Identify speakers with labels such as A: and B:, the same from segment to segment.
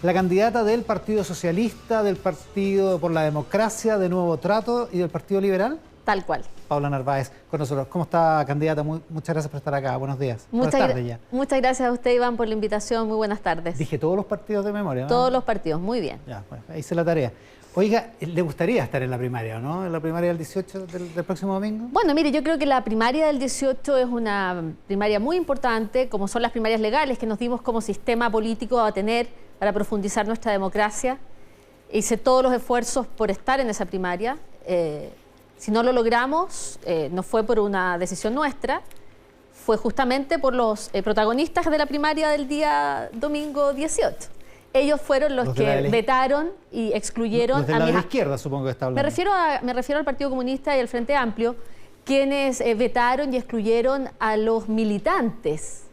A: la candidata del Partido Socialista, del Partido por la Democracia, de Nuevo Trato y del Partido Liberal.
B: Tal cual.
A: Paula Narváez con nosotros. ¿Cómo está, candidata? Muchas gracias por estar acá. Buenos días. Buenas tardes ya.
B: Muchas gracias a usted, Iván, por la invitación. Muy buenas tardes.
A: Dije todos los partidos de memoria, ¿no?
B: Todos los partidos, muy bien.
A: Ya, pues, ahí hice la tarea. Oiga, ¿le gustaría estar en la primaria, no? ¿En la primaria del 18 del próximo domingo?
B: Bueno, mire, yo creo que la primaria del 18 es una primaria muy importante, como son las primarias legales que nos dimos como sistema político a tener para profundizar nuestra democracia. Hice todos los esfuerzos por estar en esa primaria. Si no lo logramos, no fue por una decisión nuestra, fue justamente por los protagonistas de la primaria del día domingo 18. Ellos fueron los que vetaron y excluyeron
A: los de la izquierda, supongo que está hablando.
B: Me refiero al Partido Comunista y al Frente Amplio, quienes vetaron y excluyeron a los militantes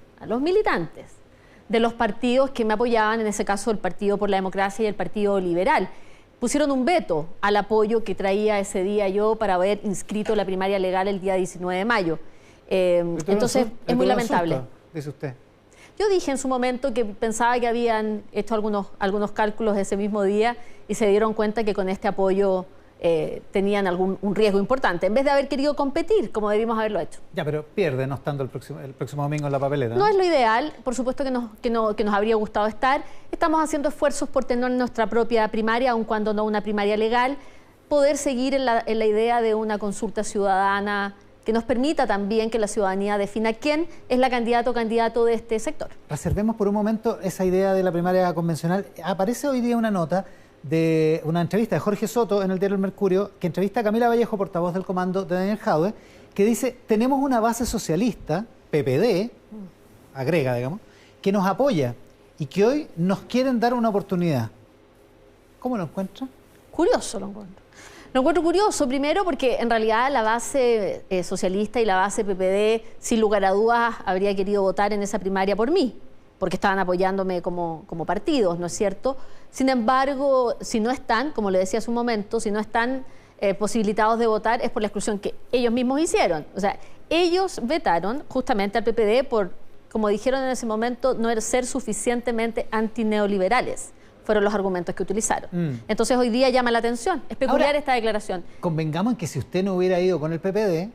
B: de los partidos que me apoyaban, en ese caso el Partido por la Democracia y el Partido Liberal. Pusieron un veto al apoyo que traía ese día yo para haber inscrito la primaria legal el día 19 de mayo. Entonces, es muy lamentable.
A: Dice usted.
B: Yo dije en su momento que pensaba que habían hecho algunos cálculos ese mismo día y se dieron cuenta que con este apoyo tenían un riesgo importante, en vez de haber querido competir, como debimos haberlo hecho.
A: Ya, pero pierde no estando el próximo domingo en la papeleta.
B: No es lo ideal, por supuesto que nos habría gustado estar. Estamos haciendo esfuerzos por tener nuestra propia primaria, aun cuando no una primaria legal, poder seguir en la idea de una consulta ciudadana que nos permita también que la ciudadanía defina quién es la candidata o candidato de este sector.
A: Reservemos por un momento esa idea de la primaria convencional. Aparece hoy día una nota de una entrevista de Jorge Soto en el diario El Mercurio, que entrevista a Camila Vallejo, portavoz del comando de Daniel Jadwe, que dice: tenemos una base socialista, PPD, agrega, digamos, que nos apoya y que hoy nos quieren dar una oportunidad. ¿Cómo lo encuentra?
B: Curioso lo encuentro. Lo encuentro curioso, primero porque en realidad la base socialista y la base PPD, sin lugar a dudas, habría querido votar en esa primaria por mí, porque estaban apoyándome como partidos, ¿no es cierto? Sin embargo, si no están, como le decía hace un momento, si no están posibilitados de votar, es por la exclusión que ellos mismos hicieron. O sea, ellos vetaron justamente al PPD por, como dijeron en ese momento, no ser suficientemente antineoliberales. Fueron los argumentos que utilizaron. Entonces hoy día llama la atención. Es peculiar ahora, esta declaración.
A: Convengamos en que si usted no hubiera ido con el PPD,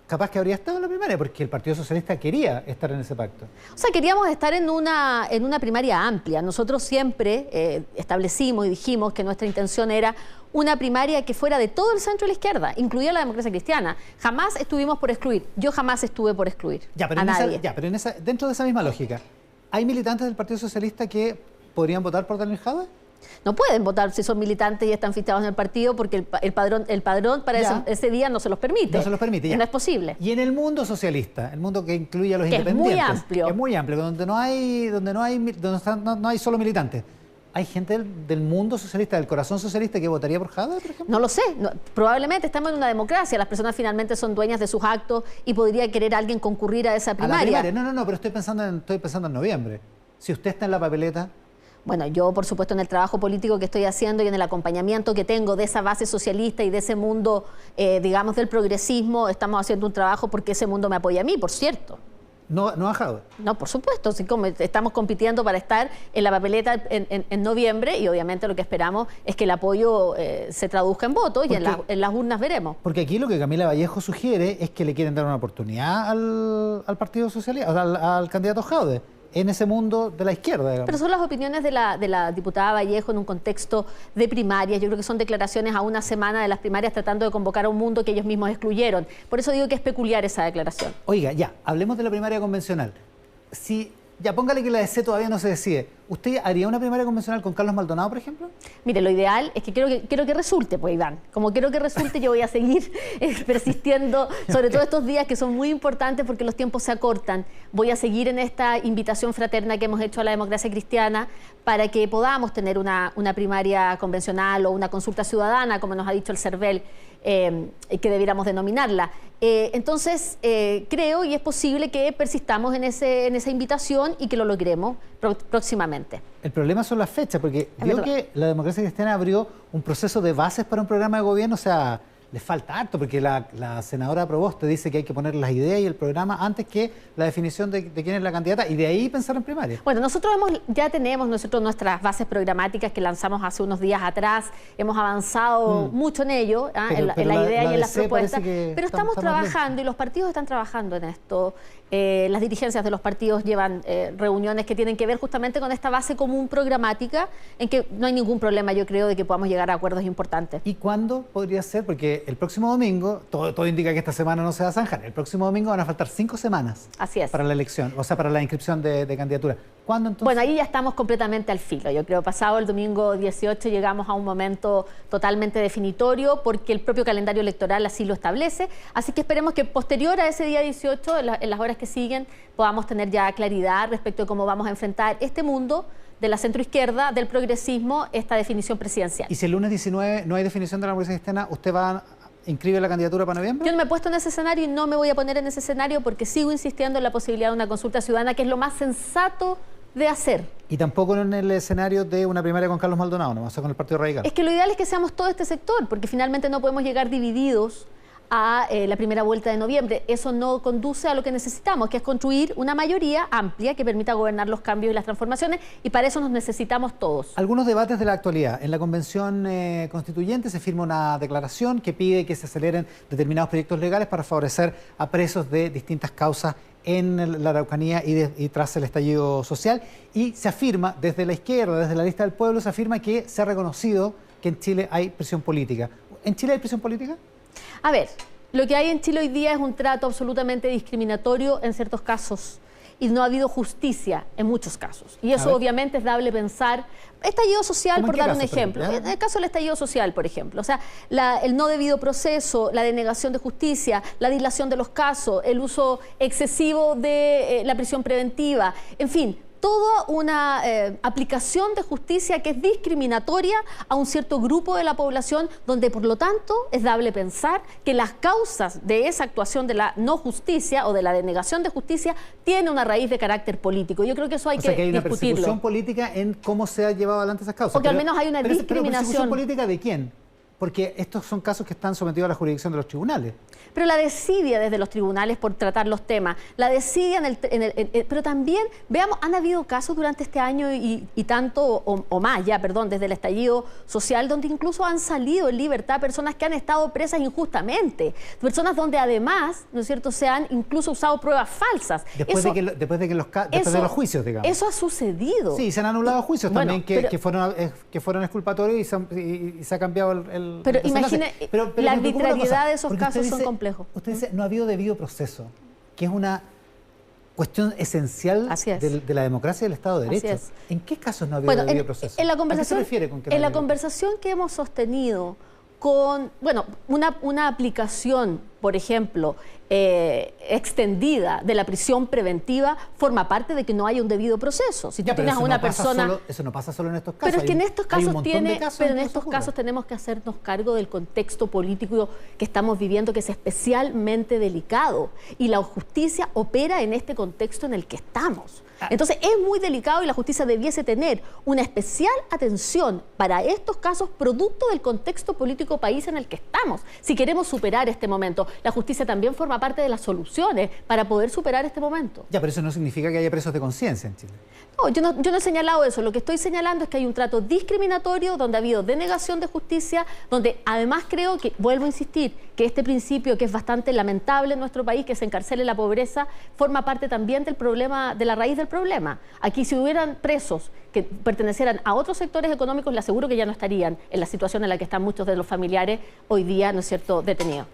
A: capaz que habría estado en la primaria, porque el Partido Socialista quería estar en ese pacto.
B: O sea, queríamos estar en una primaria amplia. Nosotros siempre establecimos y dijimos que nuestra intención era una primaria que fuera de todo el centro de la izquierda, incluida la democracia cristiana. Jamás estuvimos por excluir. Yo jamás estuve por excluir a nadie.
A: Pero dentro de esa misma lógica, ¿hay militantes del Partido Socialista que podrían votar por Daniel Jadwe?
B: No pueden votar si son militantes y están fichados en el partido, porque el padrón para ese día no se los permite.
A: No se los permite, ya.
B: No es posible.
A: Y en el mundo socialista, el mundo que incluye a los independientes,
B: es muy amplio,
A: donde no hay solo militantes. ¿Hay gente del mundo socialista, del corazón socialista, que votaría por Jadwe, por ejemplo?
B: No lo sé. Probablemente estamos en una democracia. Las personas finalmente son dueñas de sus actos y podría querer alguien concurrir a esa primaria.
A: No, pero estoy pensando en noviembre. Si usted está en la papeleta...
B: Bueno, yo, por supuesto, en el trabajo político que estoy haciendo y en el acompañamiento que tengo de esa base socialista y de ese mundo, digamos, del progresismo, estamos haciendo un trabajo porque ese mundo me apoya a mí, por cierto.
A: ¿No a Jadwe?
B: No, por supuesto. Sí, como estamos compitiendo para estar en la papeleta en noviembre y obviamente lo que esperamos es que el apoyo se traduzca en votos y en las urnas veremos.
A: Porque aquí lo que Camila Vallejo sugiere es que le quieren dar una oportunidad al Partido Socialista, o sea, al candidato Jadwe, en ese mundo de la izquierda, digamos.
B: Pero son las opiniones de la diputada Vallejo en un contexto de primarias. Yo creo que son declaraciones a una semana de las primarias tratando de convocar a un mundo que ellos mismos excluyeron. Por eso digo que es peculiar esa declaración.
A: Oiga, ya, hablemos de la primaria convencional. Ya, póngale que la DC todavía no se decide. ¿Usted haría una primaria convencional con Carlos Maldonado, por ejemplo? Mire,
B: lo ideal es que quiero que resulte, pues, Iván. Como quiero que resulte, yo voy a seguir persistiendo, sobre todo estos días que son muy importantes porque los tiempos se acortan. Voy a seguir en esta invitación fraterna que hemos hecho a la democracia cristiana para que podamos tener una primaria convencional o una consulta ciudadana, como nos ha dicho el CERVEL, que debiéramos denominarla. Entonces, creo y es posible que persistamos en esa invitación y que lo logremos próximamente.
A: El problema son las fechas, porque vio que la democracia cristiana abrió un proceso de bases para un programa de gobierno, o sea, le falta harto, porque la senadora Proboste dice que hay que poner las ideas y el programa antes que la definición de quién es la candidata, y de ahí pensar en primaria.
B: Bueno, nosotros ya tenemos nuestras bases programáticas que lanzamos hace unos días atrás, hemos avanzado mucho en ello, en la idea y en las propuestas, pero estamos trabajando y los partidos están trabajando en esto. Las dirigencias de los partidos llevan reuniones que tienen que ver justamente con esta base común programática, en que no hay ningún problema, yo creo, de que podamos llegar a acuerdos importantes.
A: ¿Y cuándo podría ser? Porque el próximo domingo, todo indica que esta semana no se va a zanjar, el próximo domingo van a faltar 5 semanas.
B: Así es.
A: Para la elección, o sea, para la inscripción de candidatura. ¿Cuándo entonces?
B: Bueno, ahí ya estamos completamente al filo. Yo creo pasado el domingo 18 llegamos a un momento totalmente definitorio porque el propio calendario electoral así lo establece. Así que esperemos que posterior a ese día 18, en las horas que siguen, podamos tener ya claridad respecto de cómo vamos a enfrentar este mundo de la centroizquierda, del progresismo, esta definición presidencial.
A: ¿Y si el lunes 19 no hay definición de la democracia cristiana, usted va inscribe la candidatura para noviembre?
B: Yo no me he puesto en ese escenario y no me voy a poner en ese escenario porque sigo insistiendo en la posibilidad de una consulta ciudadana, que es lo más sensato de hacer.
A: Y tampoco en el escenario de una primaria con Carlos Maldonado, no, o sea, con el Partido Radical.
B: Es que lo ideal es que seamos todo este sector, porque finalmente no podemos llegar divididos a la primera vuelta de noviembre. Eso no conduce a lo que necesitamos, que es construir una mayoría amplia que permita gobernar los cambios y las transformaciones, y para eso nos necesitamos todos.
A: Algunos debates de la actualidad. En la Convención Constituyente se firma una declaración que pide que se aceleren determinados proyectos legales para favorecer a presos de distintas causas en la Araucanía y tras el estallido social, y se afirma desde la izquierda, desde la lista del pueblo, se afirma que se ha reconocido que en Chile hay prisión política. ¿En Chile hay prisión política?
B: A ver, lo que hay en Chile hoy día es un trato absolutamente discriminatorio en ciertos casos y no ha habido justicia en muchos casos. Y eso obviamente es dable pensar. Estallido social, por dar un ejemplo. En el caso del estallido social, por ejemplo. O sea, el no debido proceso, la denegación de justicia, la dilación de los casos, el uso excesivo de la prisión preventiva, en fin, toda una aplicación de justicia que es discriminatoria a un cierto grupo de la población, donde por lo tanto es dable pensar que las causas de esa actuación de la no justicia o de la denegación de justicia tiene una raíz de carácter político. Yo creo que eso hay que
A: hay una
B: discutirlo.
A: persecución política en cómo se ha llevado adelante esas causas.
B: Porque al menos hay una discriminación.
A: ¿Pero persecución política de quién? Porque estos son casos que están sometidos a la jurisdicción de los tribunales.
B: Pero la desidia desde los tribunales por tratar los temas, la desidia pero también, veamos, han habido casos durante este año y tanto o más ya, perdón, desde el estallido social, donde incluso han salido en libertad personas que han estado presas injustamente, personas donde además, ¿no es cierto?, se han incluso usado pruebas falsas.
A: Después de los juicios, digamos.
B: Eso ha sucedido.
A: Sí, se han anulado juicios también que fueron exculpatorios y se ha cambiado el
B: Pero imagine, la arbitrariedad de esos casos son complejos.
A: Usted dice, no ha habido debido proceso, que es una cuestión esencial de la democracia y del Estado de Derecho. ¿En qué casos no ha habido debido proceso?
B: En la conversación,
A: ¿a qué se refiere con que
B: en la conversación que hemos sostenido con, una aplicación, por ejemplo, extendida de la prisión preventiva forma parte de que no haya un debido proceso. Si tú tienes a una persona...
A: Eso no pasa solo en estos casos.
B: Pero es que en estos casos tenemos que hacernos cargo del contexto político que estamos viviendo, que es especialmente delicado. Y la justicia opera en este contexto en el que estamos. Entonces es muy delicado y la justicia debiese tener una especial atención para estos casos producto del contexto político país en el que estamos. Si queremos superar este momento, la justicia también forma parte de las soluciones para poder superar este momento.
A: Ya, pero eso no significa que haya presos de conciencia en Chile.
B: No, yo no he señalado eso. Lo que estoy señalando es que hay un trato discriminatorio, donde ha habido denegación de justicia, donde además creo que, vuelvo a insistir, que este principio que es bastante lamentable en nuestro país, que se encarcele la pobreza, forma parte también del problema, de la raíz del problema. Aquí, si hubieran presos que pertenecieran a otros sectores económicos, le aseguro que ya no estarían en la situación en la que están muchos de los familiares hoy día, ¿no es cierto?, detenidos.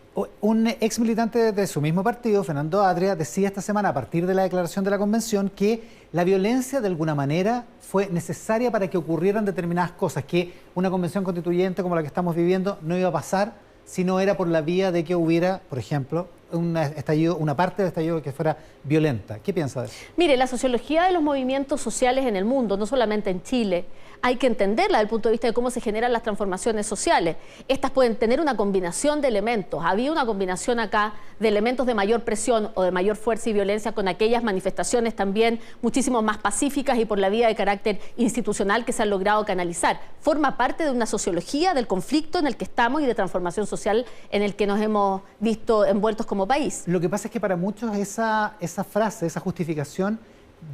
A: Un ex militante de su mismo partido, Fernando Atria, decía esta semana, a partir de la declaración de la Convención, que la violencia de alguna manera fue necesaria para que ocurrieran determinadas cosas, que una convención constituyente como la que estamos viviendo no iba a pasar si no era por la vía de que hubiera, por ejemplo, una parte del estallido que fuera violenta. ¿Qué piensa de eso?
B: Mire, la sociología de los movimientos sociales en el mundo, no solamente en Chile, hay que entenderla desde el punto de vista de cómo se generan las transformaciones sociales. Estas pueden tener una combinación de elementos. Había una combinación acá de elementos de mayor presión o de mayor fuerza y violencia con aquellas manifestaciones también muchísimo más pacíficas y por la vía de carácter institucional que se han logrado canalizar. Forma parte de una sociología del conflicto en el que estamos y de transformación social en el que nos hemos visto envueltos como país.
A: Lo que pasa es que para muchos esa frase, esa justificación,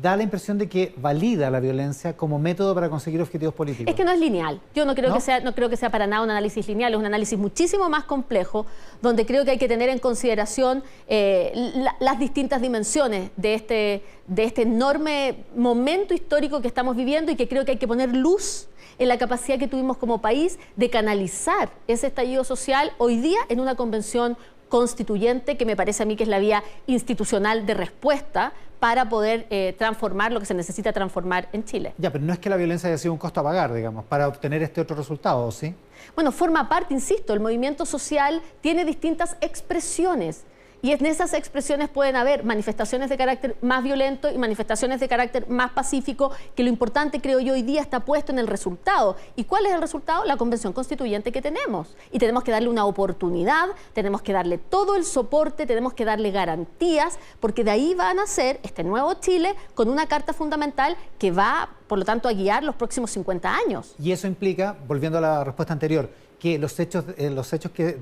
A: da la impresión de que valida la violencia como método para conseguir objetivos políticos.
B: Es que no es lineal. Yo no creo que sea para nada un análisis lineal, es un análisis muchísimo más complejo, donde creo que hay que tener en consideración las distintas dimensiones de este enorme momento histórico que estamos viviendo y que creo que hay que poner luz en la capacidad que tuvimos como país de canalizar ese estallido social hoy día en una convención constituyente, que me parece a mí que es la vía institucional de respuesta para poder transformar lo que se necesita transformar en Chile.
A: Ya, pero no es que la violencia haya sido un costo a pagar, digamos, para obtener este otro resultado, ¿sí?
B: Bueno, forma parte, insisto, el movimiento social tiene distintas expresiones. Y en esas expresiones pueden haber manifestaciones de carácter más violento y manifestaciones de carácter más pacífico, que lo importante, creo yo, hoy día está puesto en el resultado. ¿Y cuál es el resultado? La convención constituyente que tenemos. Y tenemos que darle una oportunidad, tenemos que darle todo el soporte, tenemos que darle garantías, porque de ahí va a nacer este nuevo Chile con una carta fundamental que va, por lo tanto, a guiar los próximos 50 años.
A: Y eso implica, volviendo a la respuesta anterior, que los hechos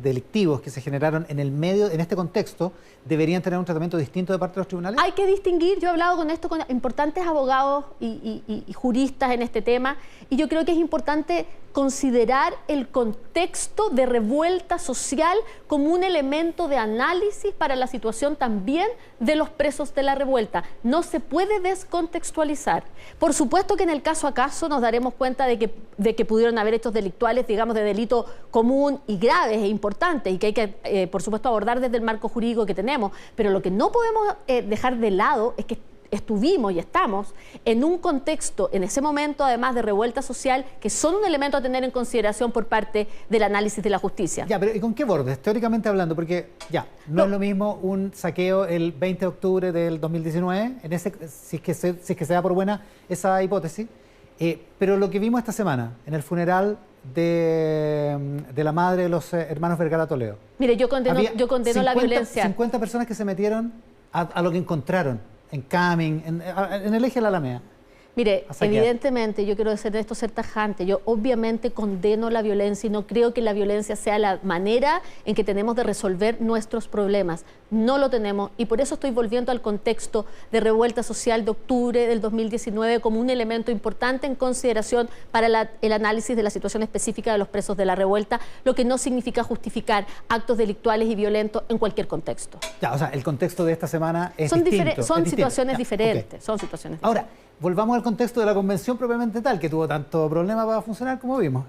A: delictivos que se generaron en el medio, en este contexto, deberían tener un tratamiento distinto de parte de los tribunales.
B: Hay que distinguir, yo he hablado con esto con importantes abogados y juristas en este tema, y yo creo que es importante considerar el contexto de revuelta social como un elemento de análisis para la situación también de los presos de la revuelta. No se puede descontextualizar. Por supuesto que en el caso a caso nos daremos cuenta de que pudieron haber hechos delictuales, digamos, de delito común y graves e importantes, y que hay que, por supuesto, abordar desde el marco jurídico que tenemos. Pero lo que no podemos dejar de lado es que estuvimos y estamos en un contexto, en ese momento, además de revuelta social, que son un elemento a tener en consideración por parte del análisis de la justicia.
A: Ya, pero ¿y con qué bordes? Teóricamente hablando, porque ya, no es lo mismo un saqueo el 20 de octubre del 2019, si es que se da por buena esa hipótesis, pero lo que vimos esta semana en el funeral de la madre de los hermanos Vergara Toledo.
B: Mire, yo condeno la violencia.
A: 50 personas que se metieron a lo que encontraron en Camin, en el eje de la Alameda.
B: Mire, evidentemente, yo quiero ser tajante, yo obviamente condeno la violencia y no creo que la violencia sea la manera en que tenemos de resolver nuestros problemas. No lo tenemos, y por eso estoy volviendo al contexto de revuelta social de octubre del 2019 como un elemento importante en consideración para el análisis de la situación específica de los presos de la revuelta, lo que no significa justificar actos delictuales y violentos en cualquier contexto.
A: Ya, o sea, el contexto de esta semana es distinto.
B: Son situaciones diferentes,
A: okay.
B: Son situaciones diferentes.
A: Ahora, volvamos al contexto de la convención propiamente tal, que tuvo tanto problema para funcionar como vimos.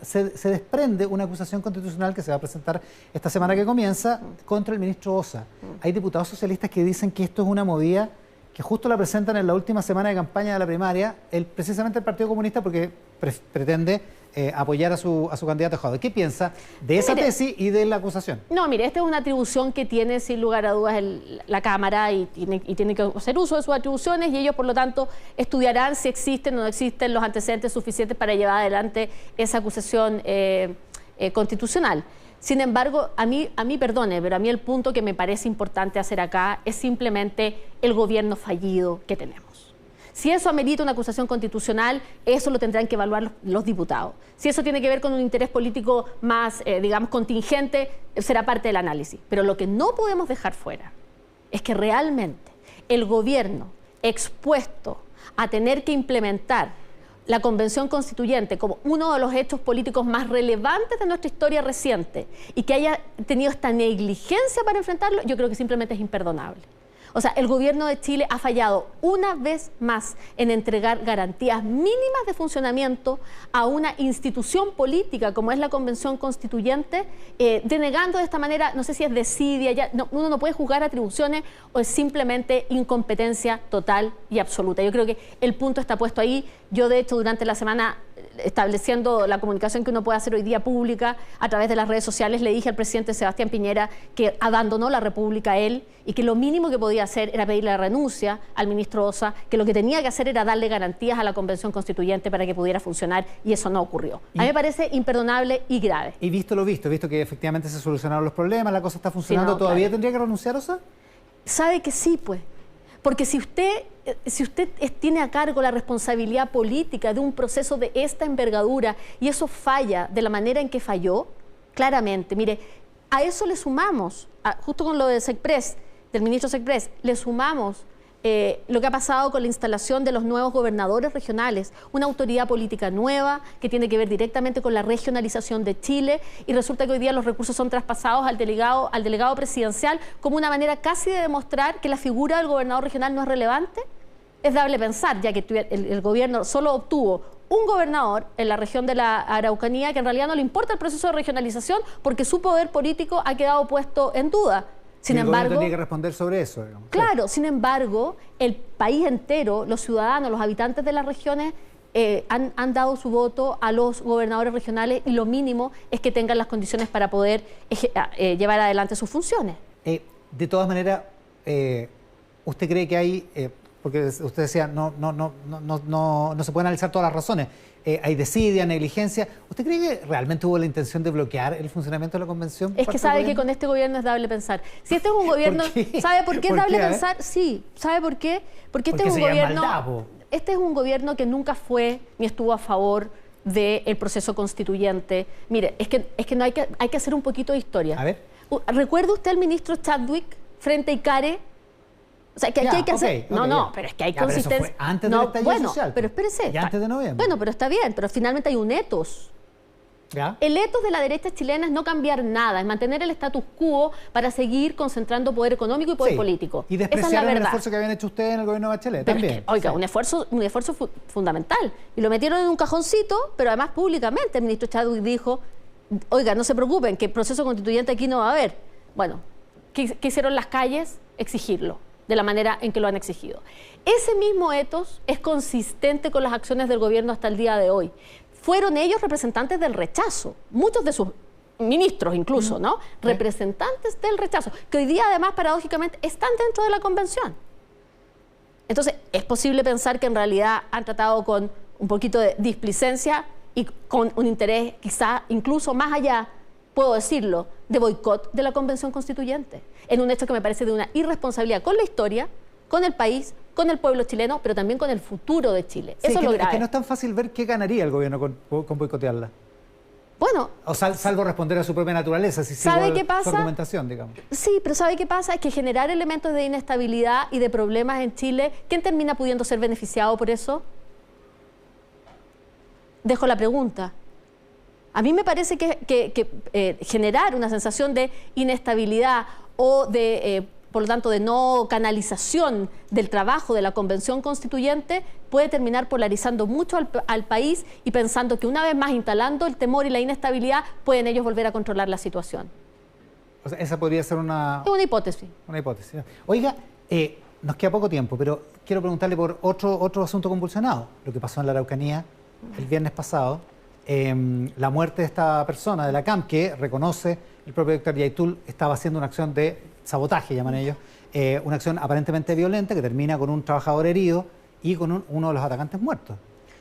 A: Se desprende una acusación constitucional que se va a presentar esta semana que comienza contra el ministro Ossa. Hay diputados socialistas que dicen que esto es una movida que justo la presentan en la última semana de campaña de la primaria, precisamente el Partido Comunista, porque pretende apoyar a su candidato Jadwe. ¿Qué piensa de esa tesis y de la acusación?
B: No, mire, esta es una atribución que tiene sin lugar a dudas la Cámara y tiene que hacer uso de sus atribuciones, y ellos, por lo tanto, estudiarán si existen o no existen los antecedentes suficientes para llevar adelante esa acusación constitucional. Sin embargo, a mí perdone, pero a mí el punto que me parece importante hacer acá es simplemente el gobierno fallido que tenemos. Si eso amerita una acusación constitucional, eso lo tendrán que evaluar los diputados. Si eso tiene que ver con un interés político más, digamos, contingente, será parte del análisis. Pero lo que no podemos dejar fuera es que realmente el gobierno expuesto a tener que implementar la Convención Constituyente como uno de los hechos políticos más relevantes de nuestra historia reciente y que haya tenido esta negligencia para enfrentarlo, yo creo que simplemente es imperdonable. O sea, el gobierno de Chile ha fallado una vez más en entregar garantías mínimas de funcionamiento a una institución política como es la Convención Constituyente, denegando de esta manera, no sé si es desidia, uno no puede juzgar atribuciones o es simplemente incompetencia total y absoluta. Yo creo que el punto está puesto ahí. Yo, de hecho, durante la semana estableciendo la comunicación que uno puede hacer hoy día pública a través de las redes sociales, le dije al presidente Sebastián Piñera que abandonó la República él y que lo mínimo que podía hacer era pedirle la renuncia al ministro Osa, que lo que tenía que hacer era darle garantías a la Convención Constituyente para que pudiera funcionar, y eso no ocurrió. A mí me parece imperdonable y grave.
A: Y visto lo visto que efectivamente se solucionaron los problemas, la cosa está funcionando,
B: Sí, no,
A: ¿todavía
B: claro.
A: tendría que renunciar, Osa?
B: Sabe que sí, pues. Porque si usted tiene a cargo la responsabilidad política de un proceso de esta envergadura y eso falla de la manera en que falló, claramente, mire, a eso le sumamos, justo con lo de Secpress, del ministro Secpress, le sumamos lo que ha pasado con la instalación de los nuevos gobernadores regionales, una autoridad política nueva que tiene que ver directamente con la regionalización de Chile, y resulta que hoy día los recursos son traspasados al delegado presidencial como una manera casi de demostrar que la figura del gobernador regional no es relevante. Es dable pensar, ya que el gobierno solo obtuvo un gobernador en la región de la Araucanía, que en realidad no le importa el proceso de regionalización porque su poder político ha quedado puesto en duda. Sin embargo,
A: el gobierno tenía que responder sobre eso, digamos.
B: Claro, sin embargo, el país entero, los ciudadanos, los habitantes de las regiones han dado su voto a los gobernadores regionales, y lo mínimo es que tengan las condiciones para poder llevar adelante sus funciones.
A: De todas maneras, ¿usted cree que hay, porque usted decía, no se pueden analizar todas las razones, hay desidia, negligencia, ¿usted cree que realmente hubo la intención de bloquear el funcionamiento de la convención?
B: Es que sabe que con este gobierno es dable pensar. Si este es un gobierno, ¿sabe por qué es dable pensar? Sí, ¿sabe por qué? Porque este es un gobierno, este es un gobierno que nunca fue ni estuvo a favor del proceso constituyente. Mire, es que no hay que hacer un poquito de historia.
A: A ver.
B: ¿Recuerda usted al ministro Chadwick frente a ICARE? O sea, que aquí hay que hacer... No, pero es que hay consistencia.
A: Pero eso fue antes del estallido social.
B: Pero espérese.
A: Ya antes de noviembre.
B: Bueno, pero está bien, pero finalmente hay un etos.
A: ¿Ya?
B: El etos de la derecha chilena es no cambiar nada, es mantener el status quo para seguir concentrando poder económico y poder político.
A: Y despreciar el esfuerzo que habían hecho ustedes en el gobierno de Bachelet también.
B: Oiga, un esfuerzo fundamental. Y lo metieron en un cajoncito, pero además públicamente el ministro Chadwick dijo, oiga, no se preocupen, que el proceso constituyente aquí no va a haber. Bueno, ¿qué hicieron las calles? Exigirlo, de la manera en que lo han exigido. Ese mismo etos es consistente con las acciones del gobierno hasta el día de hoy. Fueron ellos representantes del rechazo, muchos de sus ministros incluso, ¿no? Representantes del rechazo, que hoy día además paradójicamente están dentro de la convención. Entonces, es posible pensar que en realidad han tratado con un poquito de displicencia y con un interés quizá incluso más allá, puedo decirlo, de boicot de la Convención Constituyente, en un hecho que me parece de una irresponsabilidad con la historia, con el país, con el pueblo chileno, pero también con el futuro de Chile.
A: Sí,
B: eso es lo grave.
A: Es que no es tan fácil ver qué ganaría el gobierno con boicotearla.
B: Bueno...
A: O salvo responder a su propia naturaleza, si
B: ¿sabe qué pasa?
A: Su argumentación, digamos.
B: Sí, pero ¿sabe qué pasa? Es que generar elementos de inestabilidad y de problemas en Chile, ¿quién termina pudiendo ser beneficiado por eso? Dejo la pregunta. A mí me parece que generar una sensación de inestabilidad o de, por lo tanto, de no canalización del trabajo de la Convención Constituyente puede terminar polarizando mucho al país y pensando que una vez más instalando el temor y la inestabilidad pueden ellos volver a controlar la situación.
A: O sea, esa podría ser una...
B: Es una hipótesis.
A: Una hipótesis. Oiga, nos queda poco tiempo, pero quiero preguntarle por otro asunto convulsionado, lo que pasó en la Araucanía el viernes pasado. La muerte de esta persona de la CAM, que reconoce el propio Héctor Yaitul, estaba haciendo una acción de sabotaje, llaman ellos, una acción aparentemente violenta que termina con un trabajador herido y con uno de los atacantes muertos.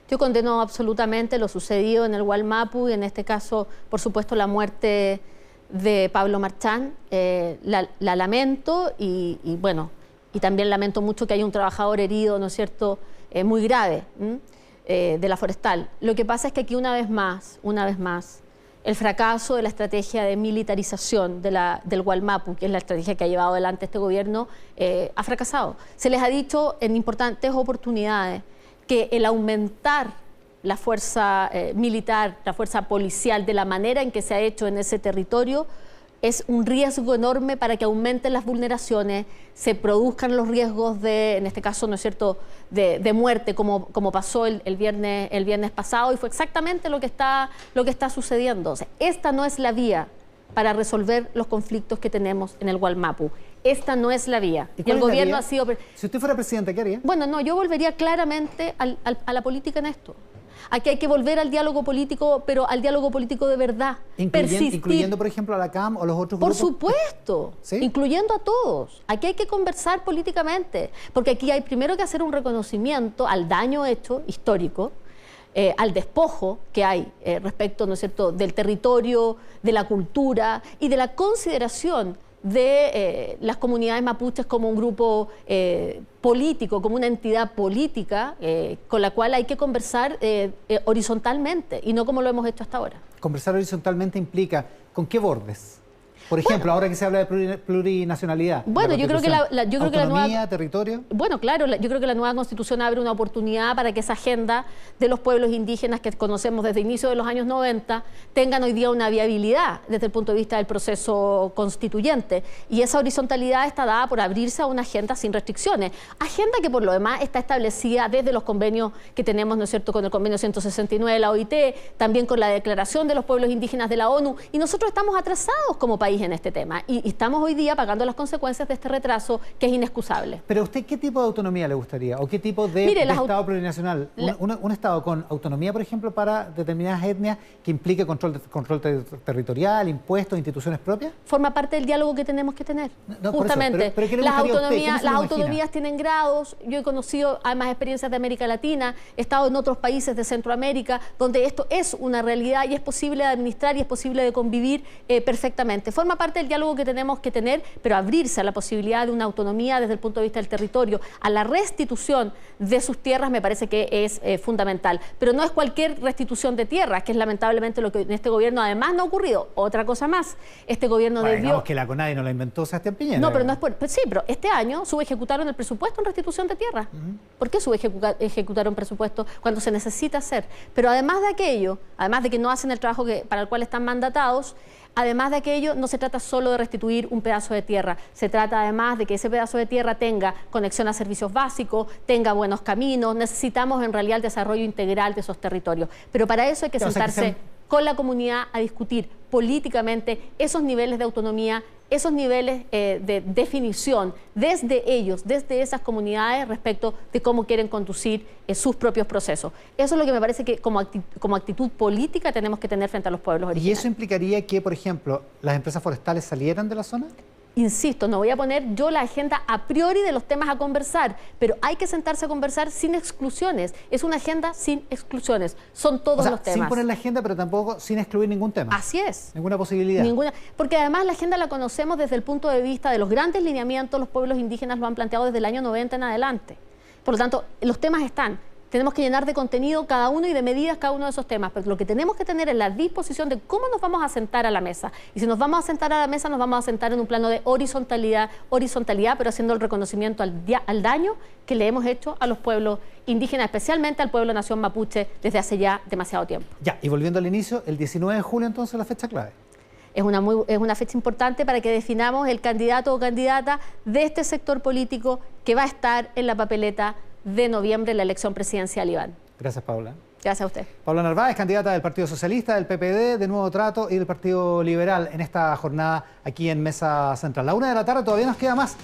B: Yo condeno absolutamente lo sucedido en el Gualmapu y en este caso, por supuesto, la muerte de Pablo Marchán. La lamento y bueno, y también lamento mucho que haya un trabajador herido, ¿no es cierto?, muy grave. De la forestal. Lo que pasa es que aquí una vez más, el fracaso de la estrategia de militarización del Gualmapu, que es la estrategia que ha llevado adelante este gobierno, ha fracasado. Se les ha dicho en importantes oportunidades que el aumentar la fuerza militar, la fuerza policial, de la manera en que se ha hecho en ese territorio, es un riesgo enorme para que aumenten las vulneraciones, se produzcan los riesgos de, en este caso, ¿no es cierto?, de muerte, como pasó el viernes pasado, y fue exactamente lo que está sucediendo. O sea, esta no es la vía para resolver los conflictos que tenemos en el Gualmapu. Esta no es la vía.
A: ¿Y
B: el gobierno ha sido...
A: Si usted fuera presidente, ¿qué haría?
B: Bueno, no, yo volvería claramente a la política en esto. Aquí hay que volver al diálogo político, pero al diálogo político de verdad.
A: Incluyendo, por ejemplo, a la CAM o los otros
B: Por
A: grupos.
B: supuesto,
A: ¿Sí?
B: incluyendo a todos. Aquí hay que conversar políticamente, porque aquí hay primero que hacer un reconocimiento al daño hecho histórico, al despojo que hay respecto, ¿no es cierto?, del territorio, de la cultura y de la consideración de las comunidades mapuches como un grupo político, como una entidad política con la cual hay que conversar horizontalmente y no como lo hemos hecho hasta ahora.
A: Conversar horizontalmente implica, ¿con qué bordes? Por ejemplo, ahora que se habla de plurinacionalidad.
B: Bueno, yo creo que la
A: nueva... territorio.
B: Bueno, claro, yo creo que la nueva Constitución abre una oportunidad para que esa agenda de los pueblos indígenas que conocemos desde el inicio de los años 90 tengan hoy día una viabilidad desde el punto de vista del proceso constituyente. Y esa horizontalidad está dada por abrirse a una agenda sin restricciones. Agenda que por lo demás está establecida desde los convenios que tenemos, ¿no es cierto?, con el convenio 169 de la OIT, también con la Declaración de los Pueblos Indígenas de la ONU. Y nosotros estamos atrasados como país en este tema y estamos hoy día pagando las consecuencias de este retraso que es inexcusable.
A: Pero a usted, ¿qué tipo de autonomía le gustaría? ¿O qué tipo de Estado plurinacional? ¿Un Estado con autonomía, por ejemplo, para determinadas etnias que implique control territorial, impuestos, instituciones propias?
B: Forma parte del diálogo que tenemos que tener.
A: No,
B: justamente.
A: Pero ¿qué le gustaría a usted?
B: Las autonomías tienen grados. Yo he conocido además experiencias de América Latina, he estado en otros países de Centroamérica, donde esto es una realidad y es posible de administrar y es posible de convivir perfectamente. Forma parte del diálogo que tenemos que tener, pero abrirse a la posibilidad de una autonomía desde el punto de vista del territorio, a la restitución de sus tierras, me parece que es fundamental. Pero no es cualquier restitución de tierras, que es lamentablemente lo que en este gobierno además no ha ocurrido. Otra cosa más, este gobierno debió...
A: que la CONADI no la inventó Sebastián Piñera.
B: No, pero no es por... Sí, pero este año subejecutaron el presupuesto en restitución de tierras. ¿Por qué subejecutaron presupuesto cuando se necesita hacer? Pero además de aquello, además de que no hacen el trabajo para el cual están mandatados, además de aquello, no se trata solo de restituir un pedazo de tierra, se trata además de que ese pedazo de tierra tenga conexión a servicios básicos, tenga buenos caminos, necesitamos en realidad el desarrollo integral de esos territorios. Pero para eso hay que sentarse con la comunidad a discutir políticamente esos niveles de autonomía, esos niveles de definición desde ellos, desde esas comunidades respecto de cómo quieren conducir sus propios procesos. Eso es lo que me parece que como actitud política tenemos que tener frente a los pueblos originarios.
A: ¿Y eso implicaría que, por ejemplo, las empresas forestales salieran de la zona?
B: Insisto, no voy a poner yo la agenda a priori de los temas a conversar, pero hay que sentarse a conversar sin exclusiones. Es una agenda sin exclusiones. Son todos los temas.
A: Sin poner la agenda, pero tampoco sin excluir ningún tema.
B: Así es.
A: Ninguna posibilidad.
B: Ninguna. Porque además la agenda la conocemos desde el punto de vista de los grandes lineamientos, los pueblos indígenas lo han planteado desde el año 90 en adelante. Por lo tanto, los temas están. Tenemos que llenar de contenido cada uno y de medidas cada uno de esos temas, pero lo que tenemos que tener es la disposición de cómo nos vamos a sentar a la mesa. Y si nos vamos a sentar a la mesa, nos vamos a sentar en un plano de horizontalidad, pero haciendo el reconocimiento al daño que le hemos hecho a los pueblos indígenas, especialmente al pueblo nación mapuche, desde hace ya demasiado tiempo.
A: Ya, y volviendo al inicio, el 19 de julio entonces la fecha clave.
B: Es una fecha importante para que definamos el candidato o candidata de este sector político que va a estar en la papeleta de noviembre en la elección presidencial, Iván.
A: Gracias, Paula.
B: Gracias a usted.
A: Paula Narváez, candidata del Partido Socialista, del PPD, de Nuevo Trato y del Partido Liberal en esta jornada aquí en Mesa Central. La 1 de la tarde, todavía nos queda más.